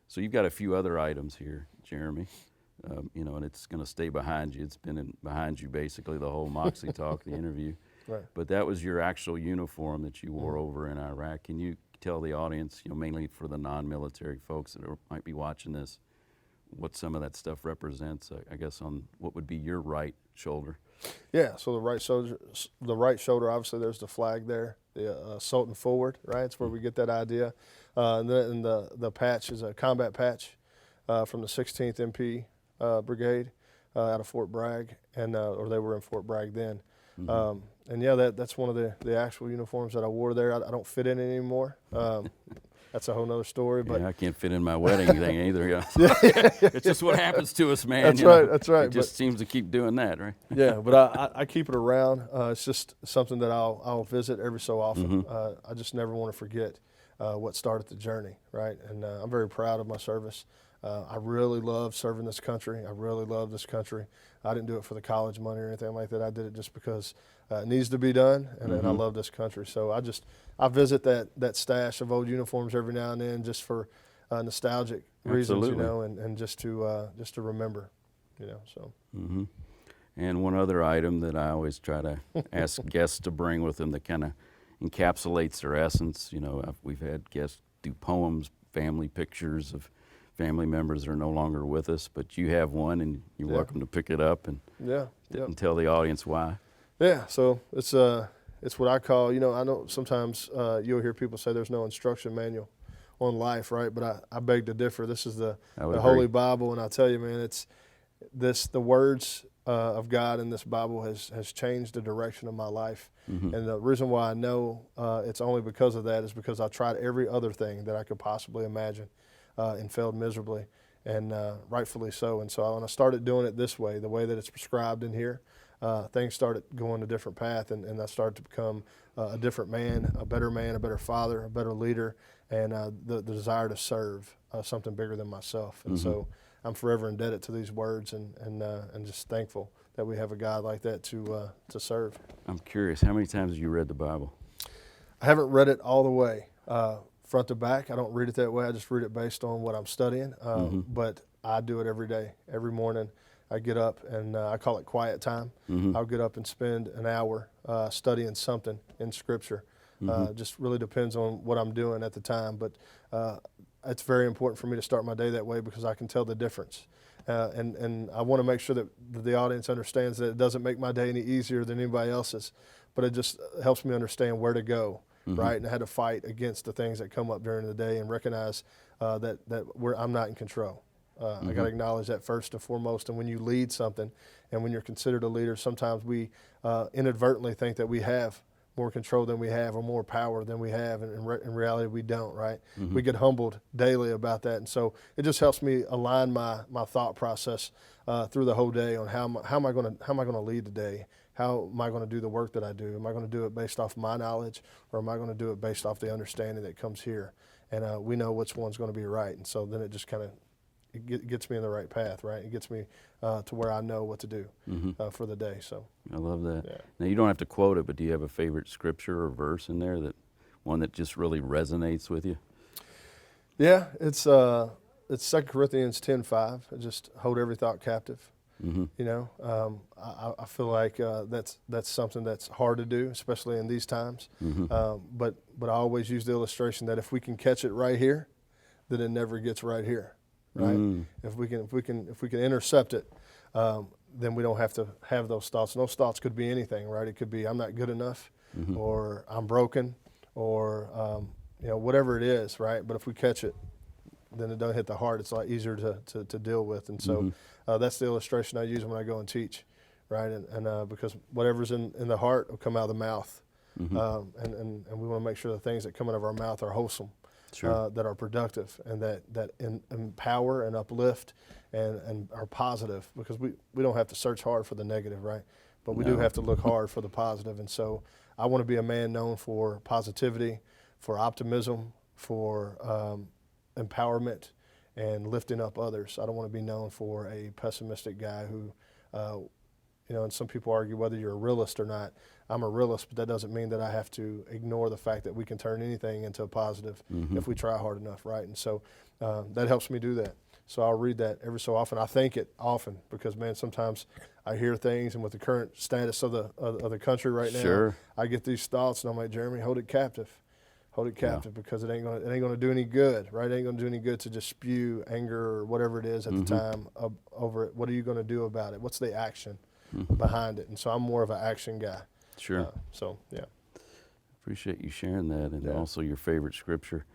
So you've got a few other items here, Jeremy, you know, and it's going to stay behind you. It's been behind you basically the whole MoxieTalk, the interview. Right. But that was your actual uniform that you wore over in Iraq. Can you tell the audience, you know, mainly for the non-military folks that might be watching this, what some of that stuff represents, I guess, on what would be your right shoulder? Yeah, so the right shoulder, obviously there's the flag there, the Sultan forward, right? It's where we get that idea. And then the patch is a combat patch from the 16th MP Brigade out of Fort Bragg, and or they were in Fort Bragg then. And yeah, that's one of the actual uniforms that I wore there. I don't fit in it anymore. That's a whole nother story. But yeah, I can't fit in my wedding thing either. Yeah. It's just what happens to us, man. That's you know? right. That's right. It just seems to keep doing that, right? Yeah, but I keep it around. It's just something that I'll visit every so often. I just never want to forget what started the journey, right? And I'm very proud of my service. I really love serving this country. I really love this country. I didn't do it for the college money or anything like that. I did it just because it needs to be done, and I love this country. So I visit that stash of old uniforms every now and then just for nostalgic reasons, you know, and just to remember, you know. So. And one other item that I always try to ask guests to bring with them that kind of encapsulates their essence. You know, we've had guests do poems, family pictures of family members that are no longer with us, but you have one, and you're welcome to pick it up and tell the audience why. Yeah, so it's what I call, you know, I know sometimes you'll hear people say there's no instruction manual on life, right? But I beg to differ. This is the Holy Bible, and I tell you, man, the words of God in this Bible has changed the direction of my life. And the reason why I know it's only because of that is because I tried every other thing that I could possibly imagine and failed miserably, and rightfully so. And so when I started doing it this way, the way that it's prescribed in here, things started going a different path, and I started to become a different man, a better father, a better leader, and the desire to serve something bigger than myself. And so I'm forever indebted to these words, and just thankful that we have a God like that to serve. I'm curious, how many times have you read the Bible? I haven't read it all the way, front to back. I don't read it that way. I just read it based on what I'm studying. But I do it every day, every morning. I get up and I call it quiet time. I'll get up and spend an hour studying something in Scripture. Just really depends on what I'm doing at the time. But it's very important for me to start my day that way because I can tell the difference. And I want to make sure that the audience understands that it doesn't make my day any easier than anybody else's, but it just helps me understand where to go, right, and how to fight against the things that come up during the day and recognize that I'm not in control. I got to acknowledge that first and foremost. And when you lead something and when you're considered a leader, sometimes we inadvertently think that we have more control than we have or more power than we have, and in reality we don't, right? We get humbled daily about that, and so it just helps me align my thought process through the whole day on how am I going to lead today? How am I going to do the work that I do? Am I going to do it based off my knowledge, or am I going to do it based off the understanding that comes here? And we know which one's going to be right, and so then it just kind of gets me in the right path, right? It gets me to where I know what to do for the day. So I love that. Yeah. Now, you don't have to quote it, but do you have a favorite scripture or verse in there, one that just really resonates with you? Yeah, it's 2 Corinthians 10:5. Just hold every thought captive. You know, I feel like that's something that's hard to do, especially in these times. But I always use the illustration that if we can catch it right here, then it never gets right here. Right? If we can intercept it, then we don't have to have those thoughts. And those thoughts could be anything, right? It could be I'm not good enough, or I'm broken, or whatever it is, right? But if we catch it, then it doesn't hit the heart. It's a lot easier to deal with. And so that's the illustration I use when I go and teach, right? And because whatever's in the heart will come out of the mouth, and we want to make sure the things that come out of our mouth are wholesome. Sure. That are productive and that empower and uplift and are positive, because we don't have to search hard for the negative, right? But we do have to look hard for the positive. And so I want to be a man known for positivity, for optimism, for empowerment, and lifting up others. I don't want to be known for a pessimistic guy who You know, and some people argue whether you're a realist or not. I'm a realist, but that doesn't mean that I have to ignore the fact that we can turn anything into a positive if we try hard enough, right? And so that helps me do that. So I'll read that every so often. I think it often because, man, sometimes I hear things, and with the current status of the country right now, Sure. I get these thoughts, and I'm like, Jeremy, hold it captive. Hold it captive because it ain't gonna do any good, right? It ain't gonna do any good to just spew anger or whatever it is at the time over it. What are you gonna do about it? What's the action behind it? And so I'm more of an action guy. Sure. So yeah. Appreciate you sharing that, and Yeah. also your favorite scripture.